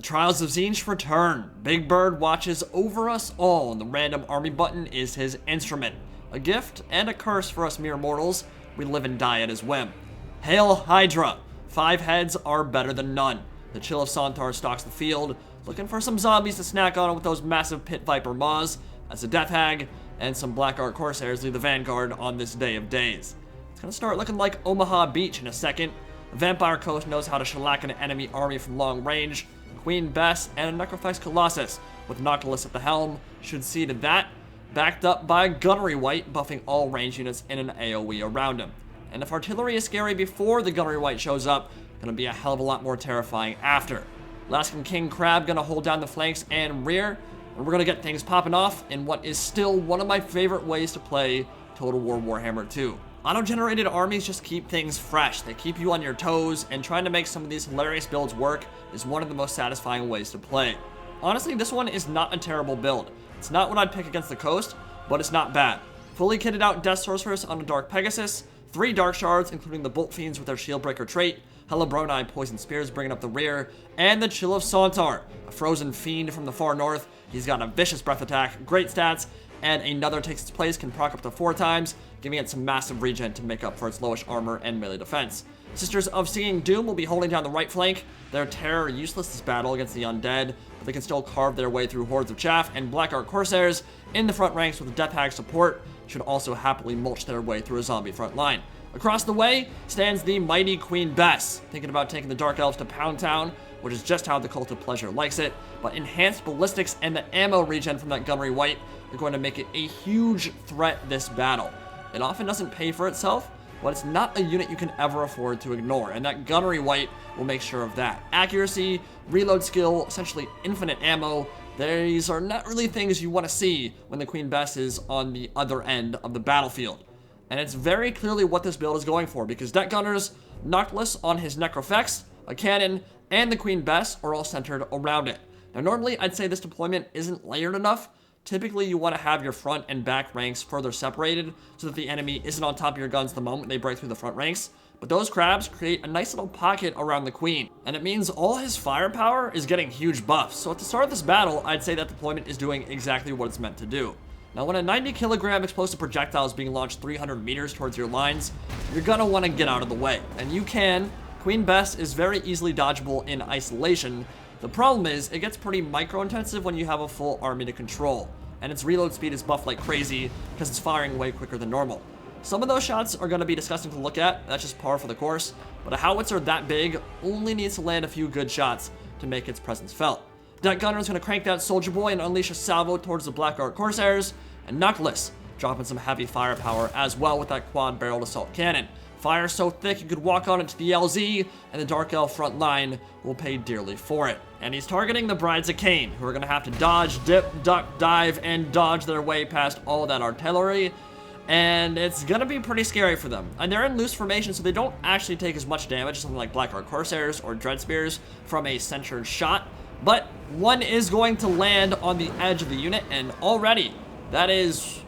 The Trials of Tzeentch return. Big Bird watches over us all, and the random army button is his instrument. A gift and a curse for us mere mortals. We live and die at his whim. Hail Hydra. 5 heads are better than none. The Chill of Sontar stalks the field, looking for some zombies to snack on with those massive pit viper maws, as the Death Hag and some Black Art Corsairs lead the vanguard on this day of days. It's gonna start looking like Omaha Beach in a second. The Vampire Coast knows how to shellac an enemy army from long range. Queen Bess and a Necrophex Colossus, with Noctilus at the helm, should see to that, backed up by a Gunnery Wight, buffing all range units in an AoE around him. And if artillery is scary before the Gunnery Wight shows up, gonna be a hell of a lot more terrifying after. Alaskan King Crab gonna hold down the flanks and rear, and we're gonna get things popping off in what is still one of my favorite ways to play Total War Warhammer 2. Auto-generated armies just keep things fresh. They keep you on your toes, and trying to make some of these hilarious builds work is one of the most satisfying ways to play. Honestly, this one is not a terrible build. It's not what I'd pick against the coast, but it's not bad. Fully kitted out Death Sorceress on a Dark Pegasus, 3 Dark Shards, including the Bolt Fiends with their Shieldbreaker trait, Hellebronai Poison Spears bringing up the rear, and the Chill of Sontar, a frozen fiend from the far north. He's got a vicious breath attack, great stats, and another takes its place, can proc up to 4 times, giving it some massive regen to make up for its lowish armor and melee defense. Sisters of Seeing Doom will be holding down the right flank. Their terror useless this battle against the undead, but they can still carve their way through hordes of chaff, and Black Art Corsairs in the front ranks with the Death Hag support should also happily mulch their way through a zombie front line. Across the way stands the mighty Queen Bess, thinking about taking the Dark Elves to Pound Town, which is just how the Cult of Pleasure likes it, but enhanced ballistics and the ammo regen from that Gunnery Wight are going to make it a huge threat this battle. It often doesn't pay for itself, but it's not a unit you can ever afford to ignore, and that Gunnery Wight will make sure of that. Accuracy, reload skill, essentially infinite ammo, these are not really things you want to see when the Queen Bess is on the other end of the battlefield. And it's very clearly what this build is going for, because Deck Gunners, Noctilus on his Necrophex, a cannon, and the Queen Bess are all centered around it. Now normally I'd say this deployment isn't layered enough. Typically you want to have your front and back ranks further separated so that the enemy isn't on top of your guns the moment they break through the front ranks. But those crabs create a nice little pocket around the Queen, and it means all his firepower is getting huge buffs. So at the start of this battle, I'd say that deployment is doing exactly what it's meant to do. Now when a 90 kilogram explosive projectile is being launched 300 meters towards your lines, you're gonna want to get out of the way. And you can. Queen Bess is very easily dodgeable in isolation. The problem is, it gets pretty micro-intensive when you have a full army to control, and its reload speed is buffed like crazy because it's firing way quicker than normal. Some of those shots are going to be disgusting to look at, that's just par for the course, but a howitzer that big only needs to land a few good shots to make its presence felt. Deck Gunner is going to crank that Soldier Boy and unleash a salvo towards the Black Art Corsairs, and Noctilus dropping some heavy firepower as well with that quad-barreled assault cannon. Fire so thick you could walk on it to the LZ, and the Dark Elf front line will pay dearly for it. And he's targeting the Brides of Cain, who are going to have to dodge, dip, duck, dive, and dodge their way past all of that artillery. And it's going to be pretty scary for them. And they're in loose formation, so they don't actually take as much damage as something like Black Art Corsairs or Dread Spears from a centered shot. But one is going to land on the edge of the unit, and already that is,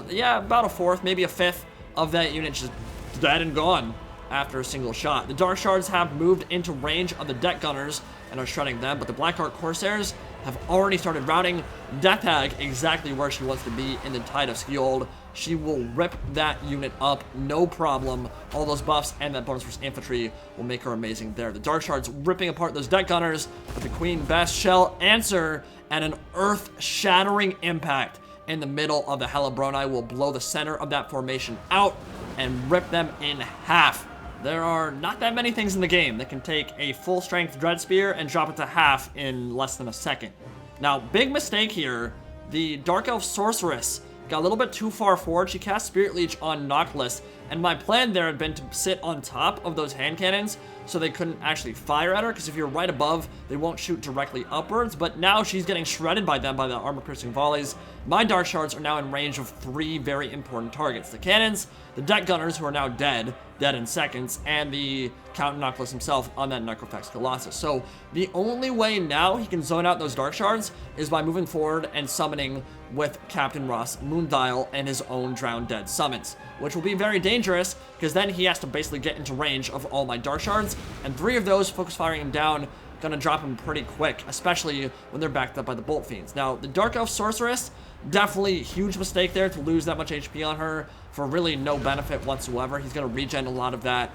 yeah, about a fourth, maybe a fifth of that unit just dead and gone after a single shot. The Dark Shards have moved into range of the Deck Gunners and are shredding them, but the Black Art Corsairs have already started routing Death Hag exactly where she wants to be in the Tide of Skjold. She will rip that unit up, no problem. All those buffs and that bonus for infantry will make her amazing there. The Dark Shards ripping apart those Deck Gunners, but the Queen Bess shall answer, and an earth-shattering impact in the middle of the Hellebronai will blow the center of that formation out and rip them in half. There are not that many things in the game that can take a full-strength Dread Spear and drop it to half in less than a second. Now, big mistake here. The Dark Elf Sorceress got a little bit too far forward. She cast Spirit Leech on Noctilus, and my plan there had been to sit on top of those hand cannons so they couldn't actually fire at her, because if you're right above, they won't shoot directly upwards, but now she's getting shredded by them by the armor-piercing volleys. My Dark Shards are now in range of 3 very important targets. The cannons, the Deck Gunners, who are now dead in seconds, and the Count Noctilus himself on that Necrophex Colossus. So the only way now he can zone out those Dark Shards is by moving forward and summoning with Captain Ross Moondial and his own Drowned Dead summons, which will be very dangerous because then he has to basically get into range of all my Dark Shards, and 3 of those focus firing him down gonna drop him pretty quick, especially when they're backed up by the Bolt Fiends. Now, the Dark Elf Sorceress, definitely huge mistake there to lose that much HP on her for really no benefit whatsoever. He's gonna regen a lot of that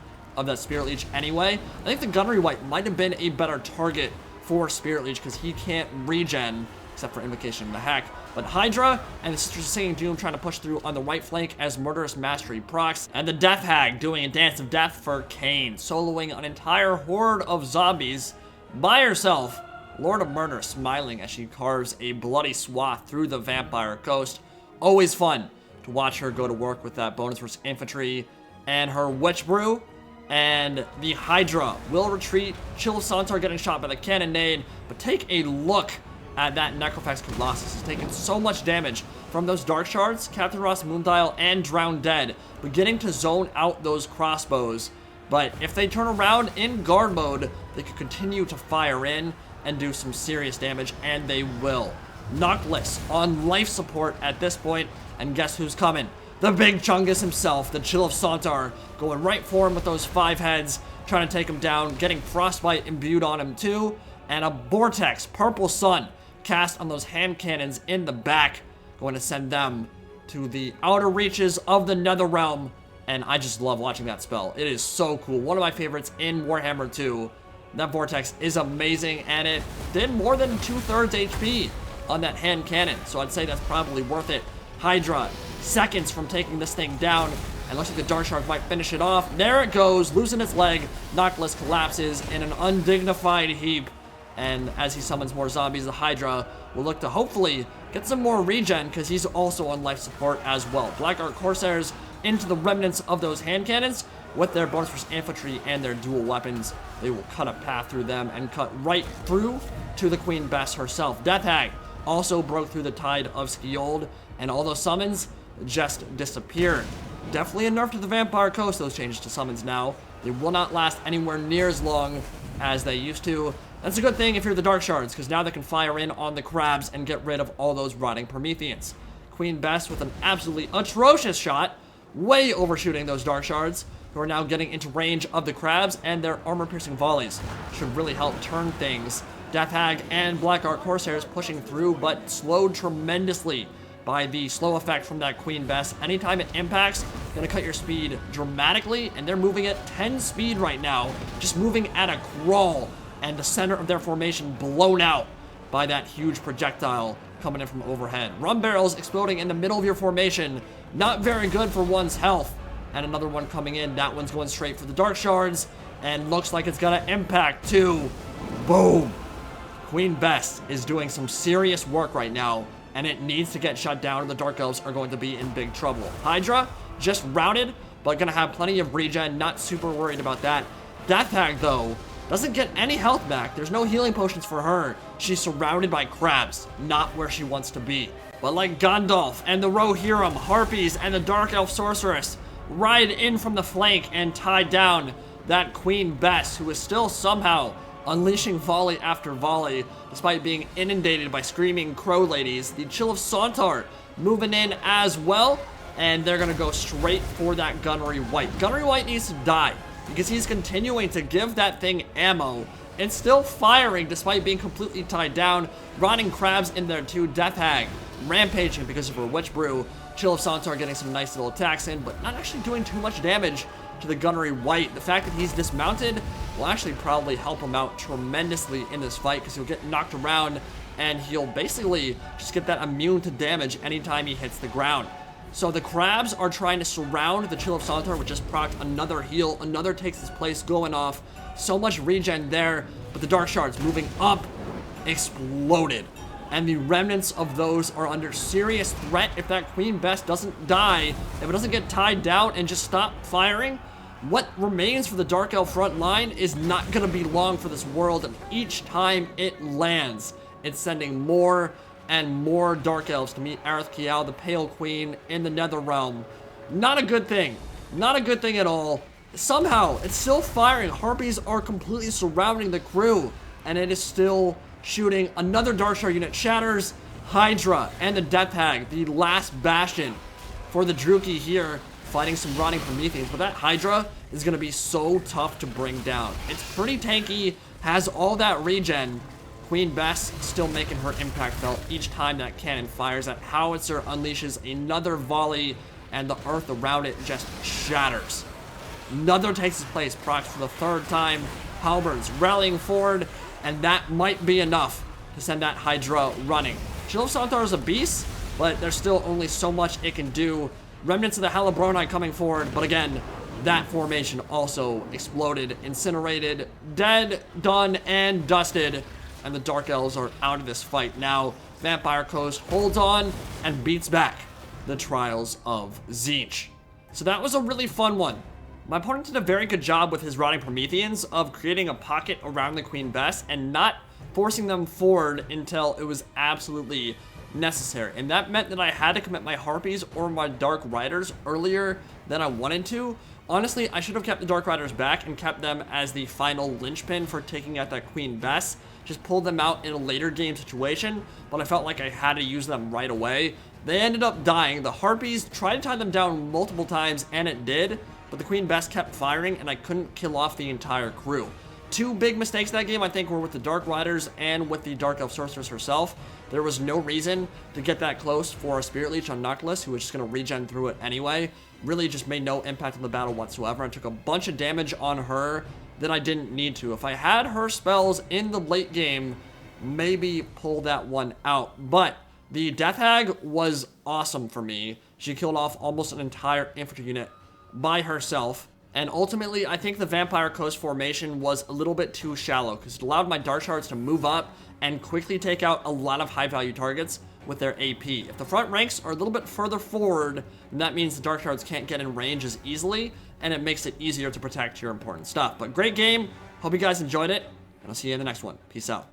Spirit Leech anyway. I think the Gunnery Wight might have been a better target for Spirit Leech because he can't regen, except for Invocation of the Heck. But Hydra and the Sisters of Singing Doom trying to push through on the right flank as Murderous Mastery procs. And the Death Hag doing a Dance of Death for Kane, soloing an entire horde of zombies by herself. Lord of Murder smiling as she carves a bloody swath through the Vampire Coast. Always fun to watch her go to work with that bonus versus infantry and her Witch Brew. And the Hydra will retreat. Chill of Sontar getting shot by the cannonade, but take a look at that Necrofax Colossus. He's taken so much damage from those Dark Shards, Captain Ross Moondial, and Drowned Dead, beginning to zone out those crossbows. But if they turn around in guard mode, they could continue to fire in and do some serious damage, and they will. Noctilus on life support at this point, and guess who's coming? The big Chungus himself, the Chill of Sontar, going right for him with those 5 heads, trying to take him down, getting Frostbite imbued on him too, and a Vortex, Purple Sun, cast on those hand cannons in the back, going to send them to the outer reaches of the Netherrealm, and I just love watching that spell. It is so cool. One of my favorites in Warhammer 2. That Vortex is amazing, and it did more than 2/3 HP on that hand cannon, so I'd say that's probably worth it. Hydra, seconds from taking this thing down, and looks like the Dark Shark might finish it off. There it goes, losing its leg. Noctilus collapses in an undignified heap, and as he summons more zombies, the Hydra will look to hopefully get some more regen, because he's also on life support as well. Black Ark Corsairs into the remnants of those hand cannons with their bonus versus infantry and their dual weapons. They will cut a path through them and cut right through to the Queen Bess herself. Death Hag also broke through the Tide of Skjold, and all those summons just disappeared. Definitely a nerf to the Vampire Coast, those changes to summons now. They will not last anywhere near as long as they used to. That's a good thing if you're the Dark Shards, because now they can fire in on the crabs and get rid of all those rotting Prometheans. Queen Bess with an absolutely atrocious shot, way overshooting those Dark Shards, who are now getting into range of the crabs, and their armor-piercing volleys should really help turn things. Death Hag and Black Ark Corsairs pushing through, but slowed tremendously by the slow effect from that Queen Bess. Anytime it impacts, gonna cut your speed dramatically, and they're moving at 10 speed right now, just moving at a crawl, and the center of their formation blown out by that huge projectile coming in from overhead. Rum barrels exploding in the middle of your formation, not very good for one's health. And another one coming in, that one's going straight for the Dark Shards, and looks like it's gonna impact too. Boom! Queen Bess is doing some serious work right now, and it needs to get shut down or the Dark Elves are going to be in big trouble. Hydra, just routed, but gonna have plenty of regen, not super worried about that. Death Hag, though, doesn't get any health back. There's no healing potions for her. She's surrounded by crabs, not where she wants to be. But like Gandalf and the Rohirrim, Harpies, and the Dark Elf Sorceress, ride in from the flank and tie down that Queen Bess, who is still somehow unleashing volley after volley, despite being inundated by screaming crow ladies. The Chill of Sontar moving in as well, and they're gonna go straight for that Gunnery Wight. Gunnery Wight needs to die, because he's continuing to give that thing ammo, and still firing despite being completely tied down. Rotting crabs in there too. Death Hag rampaging because of her Witch Brew. Chill of Sontar getting some nice little attacks in, but not actually doing too much damage to the Gunnery Wight. The fact that he's dismounted will actually probably help him out tremendously in this fight, because he'll get knocked around and he'll basically just get that immune to damage anytime he hits the ground. So the crabs are trying to surround the Chill of Sontar, which just procced another heal. Another takes his place, going off. So much regen there, but the Dark Shards moving up, exploded. And the remnants of those are under serious threat if that Queen Bess doesn't die. If it doesn't get tied down and just stop firing, what remains for the Dark Elf front line is not going to be long for this world. And each time it lands, it's sending more and more Dark Elves to meet Aerith Kial, the Pale Queen, in the Netherrealm. Not a good thing. Not a good thing at all. Somehow, it's still firing. Harpies are completely surrounding the crew, and it is still shooting. Another Dark Shard unit shatters. Hydra and the Death Hag, the last bastion for the Druki here, fighting some rotting Prometheans. But that Hydra is going to be so tough to bring down. It's pretty tanky, has all that regen. Queen Bess still making her impact felt each time that cannon fires. That howitzer unleashes another volley, and the earth around it just shatters. Another takes its place, procs for the third time. Halberds rallying forward, and that might be enough to send that Hydra running. Chill of Sontar is a beast, but there's still only so much it can do. Remnants of the Halabroni coming forward, but again, that formation also exploded, incinerated, dead, done, and dusted. And the Dark Elves are out of this fight now. Vampire Coast holds on and beats back the Trials of Tzeentch. So that was a really fun one. My opponent did a very good job with his Rotting Prometheans of creating a pocket around the Queen Bess and not forcing them forward until it was absolutely necessary. And that meant that I had to commit my Harpies or my Dark Riders earlier than I wanted to. Honestly, I should have kept the Dark Riders back and kept them as the final linchpin for taking out that Queen Bess. Just pulled them out in a later game situation, but I felt like I had to use them right away. They ended up dying. The Harpies tried to tie them down multiple times, and it did, but the Queen Bess kept firing, and I couldn't kill off the entire crew. Two big mistakes that game, I think, were with the Dark Riders and with the Dark Elf Sorceress herself. There was no reason to get that close for a Spirit Leech on Noctilus, who was just going to regen through it anyway. Really just made no impact on the battle whatsoever. I took a bunch of damage on her that I didn't need to. If I had her spells in the late game, maybe pull that one out. But the Death Hag was awesome for me. She killed off almost an entire infantry unit by herself. And ultimately, I think the Vampire Coast formation was a little bit too shallow because it allowed my Dark Shards to move up and quickly take out a lot of high-value targets with their AP. If the front ranks are a little bit further forward, then that means the Dark Shards can't get in range as easily, and it makes it easier to protect your important stuff. But great game. Hope you guys enjoyed it, and I'll see you in the next one. Peace out.